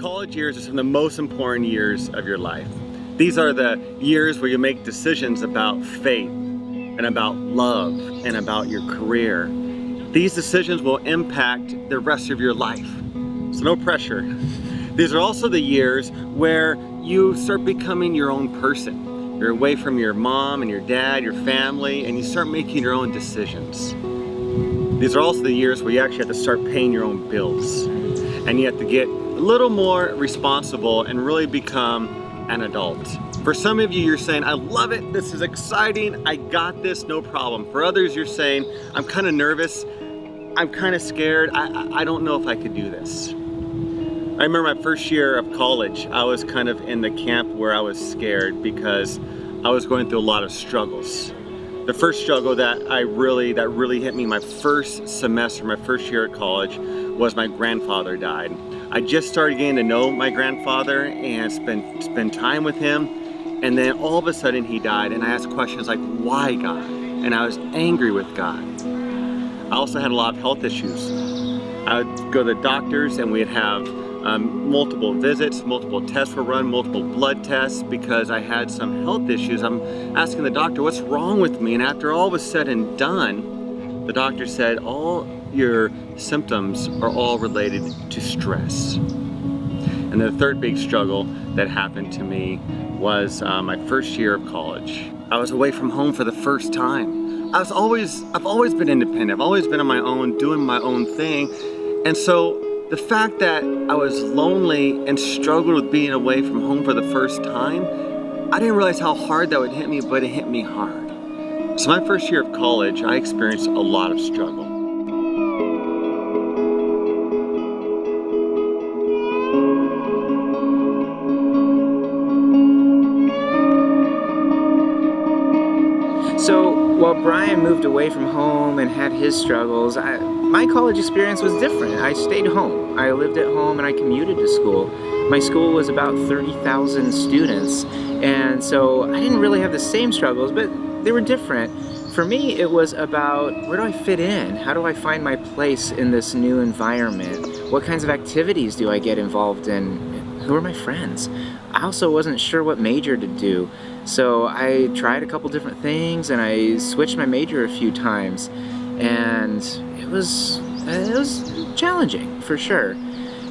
College years are some of the most important years of your life. These are the years where you make decisions about faith and about love and about your career. These decisions will impact the rest of your life, so no pressure. These are also the years where you start becoming your own person. You're away from your mom and your dad, your family, and you start making your own decisions. These are also the years where you actually have to start paying your own bills, and you have to get a little more responsible and really become an adult. For some of you, you're saying, I love it, this is exciting, I got this, no problem. For others, you're saying, I'm kind of nervous, I'm kind of scared, I don't know if I could do this. I remember my first year of college, I was kind of in the camp where I was scared because I was going through a lot of struggles. The first struggle that really hit me my first semester, my first year at college, was my grandfather died. I just started getting to know my grandfather and spend time with him, and then all of a sudden he died, and I asked questions like, why God? And I was angry with God. I also had a lot of health issues. I would go to the doctors and we'd have multiple visits, multiple tests were run, multiple blood tests because I had some health issues. I'm asking the doctor, what's wrong with me? And after all was said and done, the doctor said, all your symptoms are all related to stress. And the third big struggle that happened to me was my first year of college. I was away from home for the first time. I've always been independent. I've always been on my own, doing my own thing. And so the fact that I was lonely and struggled with being away from home for the first time, I didn't realize how hard that would hit me, but it hit me hard. So my first year of college, I experienced a lot of struggle. So while Brian moved away from home and had his struggles, my college experience was different. I stayed home. I lived at home and I commuted to school. My school was about 30,000 students, and so I didn't really have the same struggles, but they were different. For me, it was about, where do I fit in? How do I find my place in this new environment? What kinds of activities do I get involved in? Who are my friends? I also wasn't sure what major to do, so I tried a couple different things and I switched my major a few times, and it was challenging for sure.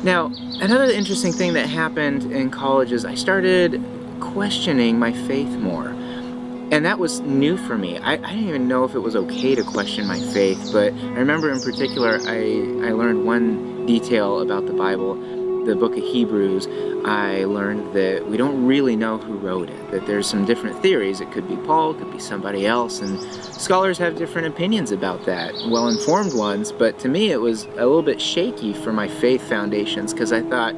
Now, another interesting thing that happened in college is I started questioning my faith more. And that was new for me. I didn't even know if it was okay to question my faith, but I remember in particular I learned one detail about the Bible, the book of Hebrews. I learned that we don't really know who wrote it, that there's some different theories. It could be Paul, it could be somebody else, and scholars have different opinions about that, well-informed ones, but to me it was a little bit shaky for my faith foundations because I thought,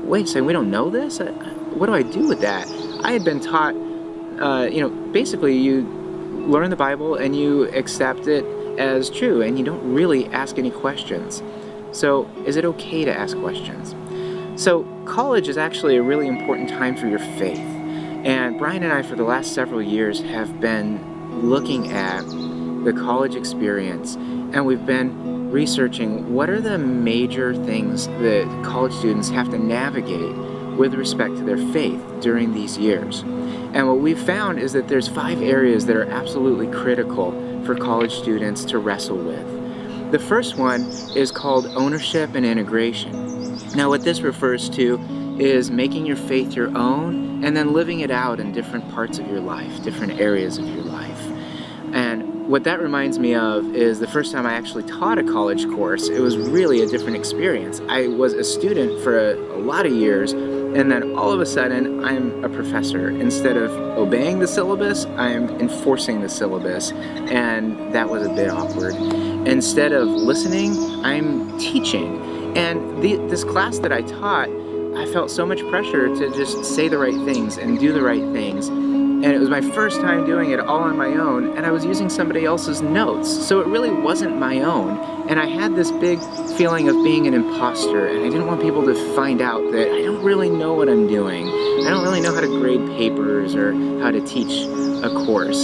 wait a second, we don't know this? What do I do with that? I had been taught basically you learn the Bible and you accept it as true and you don't really ask any questions. So is it okay to ask questions? So college is actually a really important time for your faith. And Brian and I for the last several years have been looking at the college experience, and we've been researching what are the major things that college students have to navigate with respect to their faith during these years. And what we've found is that there's 5 areas that are absolutely critical for college students to wrestle with. The first one is called ownership and integration. Now what this refers to is making your faith your own and then living it out in different parts of your life, different areas of your life. And what that reminds me of is the first time I actually taught a college course. It was really a different experience. I was a student for a lot of years, and then all of a sudden I'm a professor. Instead of obeying the syllabus, I'm enforcing the syllabus, and that was a bit awkward. Instead of listening, I'm teaching. And this class that I taught, I felt so much pressure to just say the right things and do the right things. And it was my first time doing it all on my own, and I was using somebody else's notes, so it really wasn't my own. And I had this big feeling of being an imposter, and I didn't want people to find out that I don't really know what I'm doing. I don't really know how to grade papers or how to teach a course.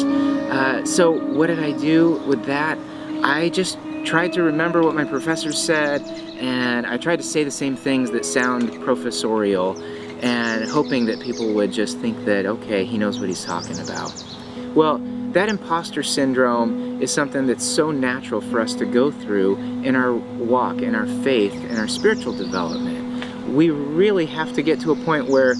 So what did I do with that? I just tried to remember what my professor said, and I tried to say the same things that sound professorial, and hoping that people would just think that, okay, he knows what he's talking about. Well, that imposter syndrome is something that's so natural for us to go through in our walk, in our faith, in our spiritual development. We really have to get to a point where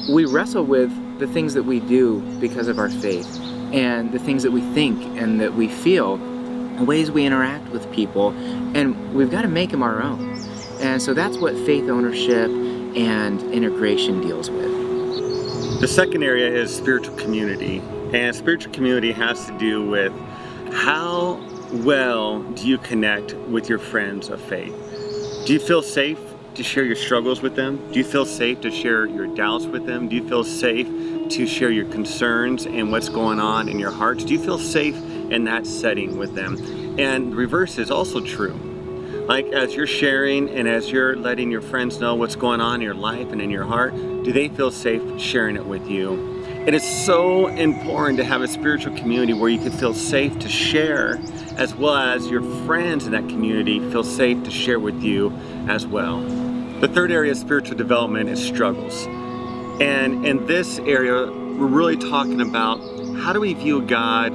we wrestle with the things that we do because of our faith, and the things that we think and that we feel, the ways we interact with people, and we've got to make them our own. And so that's what faith ownership and integration deals with. The second area is spiritual community. And spiritual community has to do with how well do you connect with your friends of faith? Do you feel safe to share your struggles with them? Do you feel safe to share your doubts with them? Do you feel safe to share your concerns and what's going on in your hearts? Do you feel safe in that setting with them? And the reverse is also true. Like, as you're sharing and as you're letting your friends know what's going on in your life and in your heart, do they feel safe sharing it with you? It is so important to have a spiritual community where you can feel safe to share, as well as your friends in that community feel safe to share with you as well. The third area of spiritual development is struggles. And in this area, we're really talking about how do we view God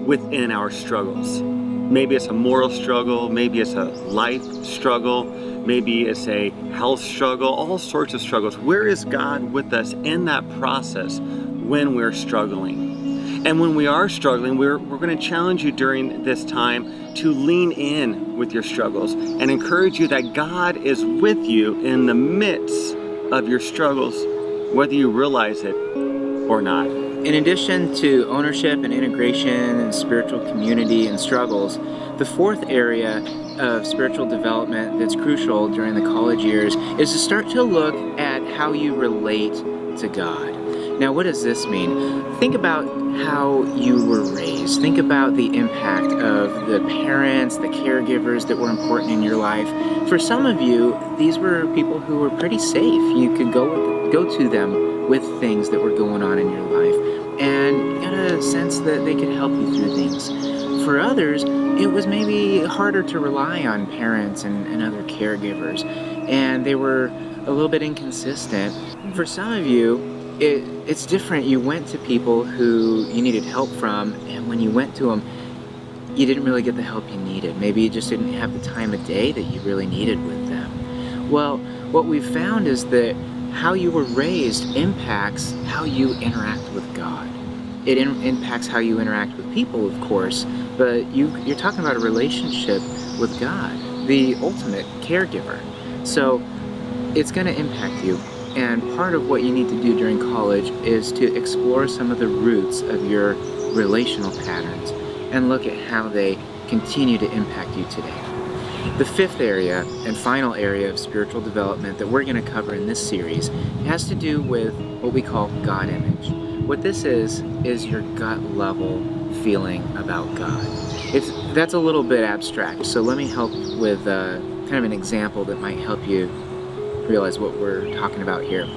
within our struggles. Maybe it's a moral struggle, maybe it's a life struggle, maybe it's a health struggle, all sorts of struggles. Where is God with us in that process when we're struggling? And when we are struggling, we're going to challenge you during this time to lean in with your struggles and encourage you that God is with you in the midst of your struggles, whether you realize it or not. In addition to ownership and integration and spiritual community and struggles, the fourth area of spiritual development that's crucial during the college years is to start to look at how you relate to God. Now, what does this mean? Think about how you were raised. Think about the impact of the parents, the caregivers that were important in your life. For some of you, these were people who were pretty safe. You could go to them with things that were going on in your life, and you got a sense that they could help you through things. For others, it was maybe harder to rely on parents and other caregivers, and they were a little bit inconsistent. For some of you, it's different. You went to people who you needed help from, and when you went to them, you didn't really get the help you needed. Maybe you just didn't have the time of day that you really needed with them. Well, what we've found is that how you were raised impacts how you interact with God. It impacts how you interact with people, of course, but you're talking about a relationship with God, the ultimate caregiver. So it's going to impact you. And part of what you need to do during college is to explore some of the roots of your relational patterns and look at how they continue to impact you today. The fifth area and final area of spiritual development that we're going to cover in this series has to do with what we call God image. What this is your gut level feeling about God. That's a little bit abstract, so let me help with kind of an example that might help you realize what we're talking about here.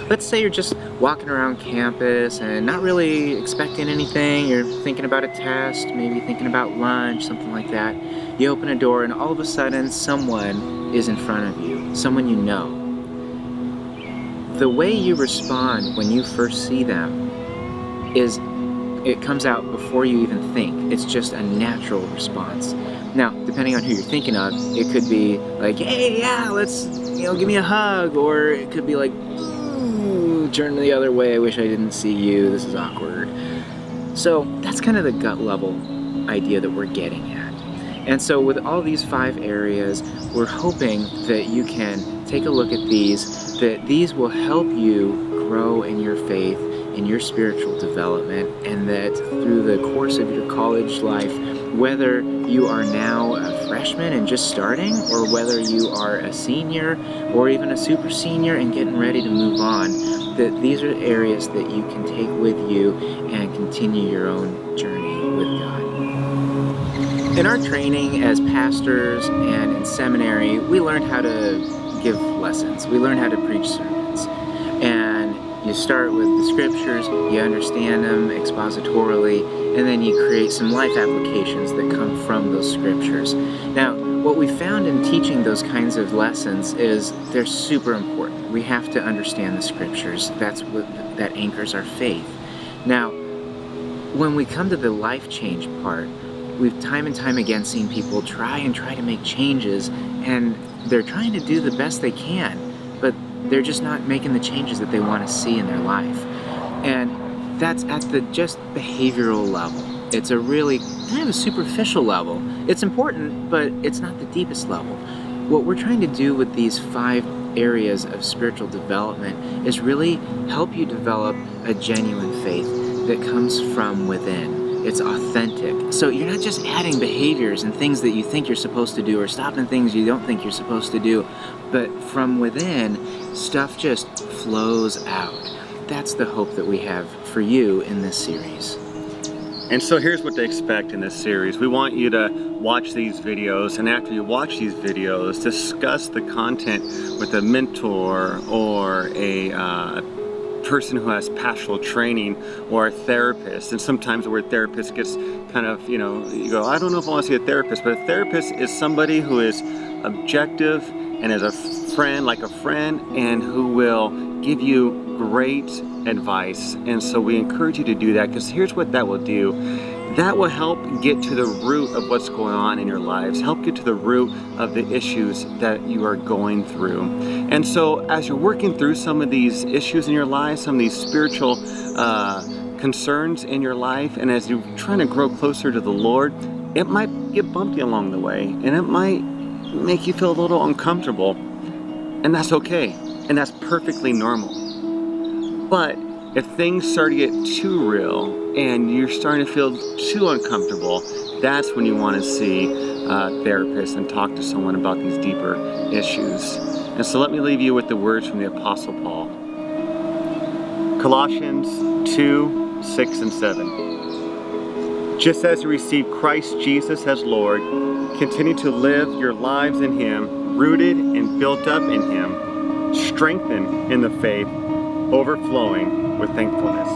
Let's say you're just walking around campus and not really expecting anything. You're thinking about a test, maybe thinking about lunch, something like that. You open a door and all of a sudden someone is in front of you, someone you know. The way you respond when you first see them is it comes out before you even think. It's just a natural response. Now, depending on who you're thinking of, it could be like, hey, yeah, let's, give me a hug, or it could be like, ooh, turn the other way, I wish I didn't see you, this is awkward. So that's kind of the gut level idea that we're getting at. And so with all these 5 areas, we're hoping that you can take a look at these, that these will help you grow in your faith, in your spiritual development, and that through the course of your college life, whether you are now a freshman and just starting, or whether you are a senior or even a super senior and getting ready to move on, that these are areas that you can take with you and continue your own journey with God. In our training as pastors and in seminary, we learned how to give lessons. We learned how to preach sermons. And You start with the scriptures, you understand them expositorily, and then you create some life applications that come from those scriptures. Now, what we found in teaching those kinds of lessons is they're super important. We have to understand the scriptures. That's what that anchors our faith. Now, when we come to the life change part, we've time and time again seen people try to make changes, and they're trying to do the best they can, but they're just not making the changes that they want to see in their life. And that's at the just behavioral level. It's a really kind of a superficial level. It's important, but it's not the deepest level. What we're trying to do with these 5 areas of spiritual development is really help you develop a genuine faith that comes from within. It's authentic. So you're not just adding behaviors and things that you think you're supposed to do or stopping things you don't think you're supposed to do, but from within, stuff just flows out. That's the hope that we have for you in this series. And so here's what to expect in this series. We want you to watch these videos, and after you watch these videos, discuss the content with a mentor or a person who has pastoral training or a therapist. And sometimes the word therapist gets kind of, you go, I don't know if I want to see a therapist, but a therapist is somebody who is objective and is a friend, like a friend, and who will give you great advice. And so we encourage you to do that, because here's what that will do. That will help get to the root of what's going on in your lives, help get to the root of the issues that you are going through. And so as you're working through some of these issues in your life, some of these spiritual concerns in your life, and as you're trying to grow closer to the Lord, it might get bumpy along the way, and it might make you feel a little uncomfortable. And that's okay, and that's perfectly normal. But if things start to get too real and you're starting to feel too uncomfortable, that's when you want to see a therapist and talk to someone about these deeper issues. And so let me leave you with the words from the Apostle Paul. Colossians 2, 6 and 7. Just as you received Christ Jesus as Lord, continue to live your lives in Him, rooted and built up in Him, strengthened in the faith, overflowing with thankfulness.